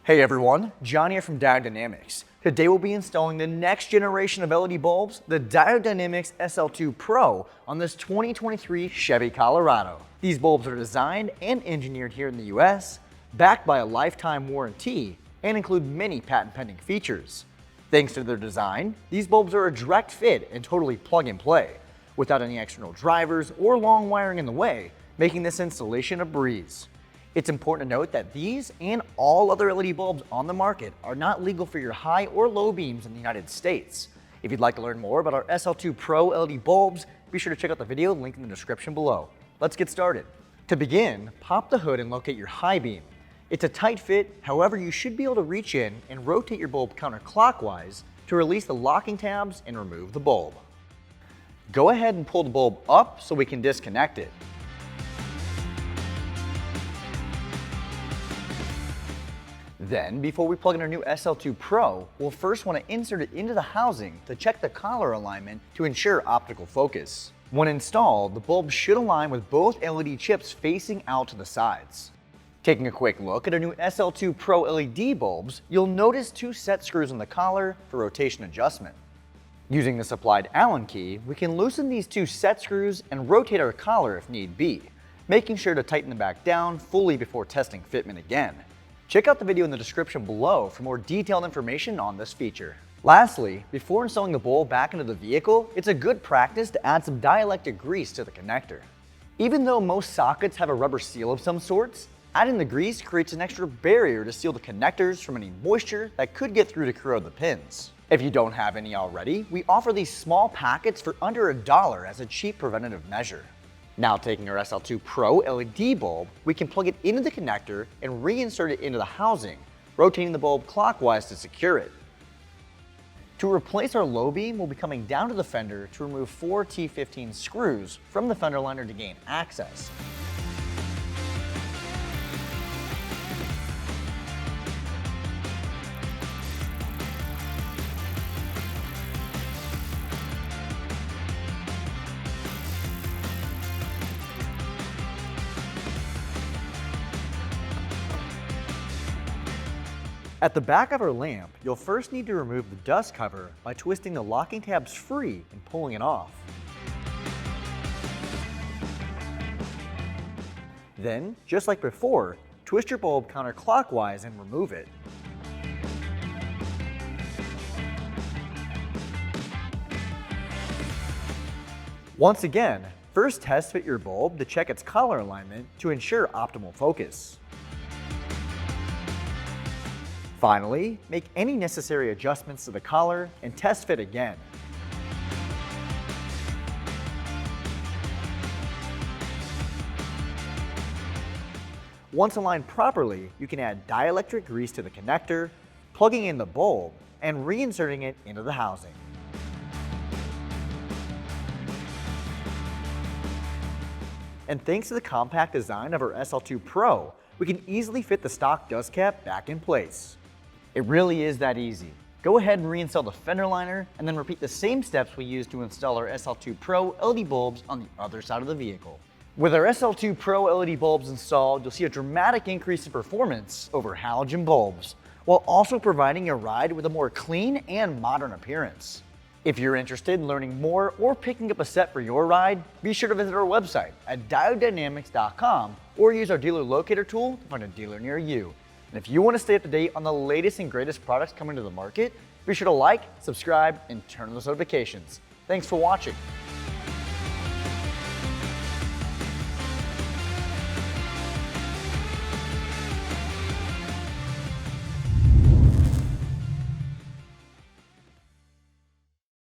Hey everyone, John here from Diode Dynamics. Today we'll be installing the next generation of LED bulbs, the Diode Dynamics SL2 Pro, on this 2023 Chevy Colorado. These bulbs are designed and engineered here in the US, backed by a lifetime warranty, and include many patent-pending features. Thanks to their design, these bulbs are a direct fit and totally plug and play, without any external drivers or long wiring in the way, making this installation a breeze. It's important to note that these and all other LED bulbs on the market are not legal for your high or low beams in the United States. If you'd like to learn more about our SL2 Pro LED bulbs, be sure to check out the video linked in the description below. Let's get started. To begin, pop the hood and locate your high beam. It's a tight fit, however you should be able to reach in and rotate your bulb counterclockwise to release the locking tabs and remove the bulb. Go ahead and pull the bulb up so we can disconnect it. Then, before we plug in our new SL2 Pro, we'll first want to insert it into the housing to check the collar alignment to ensure optical focus. When installed, the bulb should align with both LED chips facing out to the sides. Taking a quick look at our new SL2 Pro LED bulbs, you'll notice two set screws in the collar for rotation adjustment. Using the supplied Allen key, we can loosen these two set screws and rotate our collar if need be, making sure to tighten the back down fully before testing fitment again. Check out the video in the description below for more detailed information on this feature. Lastly, before installing the bulb back into the vehicle, it's a good practice to add some dielectric grease to the connector. Even though most sockets have a rubber seal of some sorts, adding the grease creates an extra barrier to seal the connectors from any moisture that could get through to corrode the pins. If you don't have any already, we offer these small packets for under $1 as a cheap preventative measure. Now taking our SL2 Pro LED bulb, we can plug it into the connector and reinsert it into the housing, rotating the bulb clockwise to secure it. To replace our low beam, we'll be coming down to the fender to remove 4 T15 screws from the fender liner to gain access. At the back of our lamp, you'll first need to remove the dust cover by twisting the locking tabs free and pulling it off. Then, just like before, twist your bulb counterclockwise and remove it. Once again, first test fit your bulb to check its collar alignment to ensure optimal focus. Finally, make any necessary adjustments to the collar and test fit again. Once aligned properly, you can add dielectric grease to the connector, plugging in the bulb, and reinserting it into the housing. And thanks to the compact design of our SL2 Pro, we can easily fit the stock dust cap back in place. It really is that easy. Go ahead and reinstall the fender liner and then repeat the same steps we used to install our SL2 Pro LED bulbs on the other side of the vehicle. With our SL2 Pro LED bulbs installed, you'll see a dramatic increase in performance over halogen bulbs, while also providing your ride with a more clean and modern appearance. If you're interested in learning more or picking up a set for your ride, be sure to visit our website at diodedynamics.com or use our dealer locator tool to find a dealer near you. And if you want to stay up to date on the latest and greatest products coming to the market, be sure to like, subscribe, and turn on those notifications. Thanks for watching.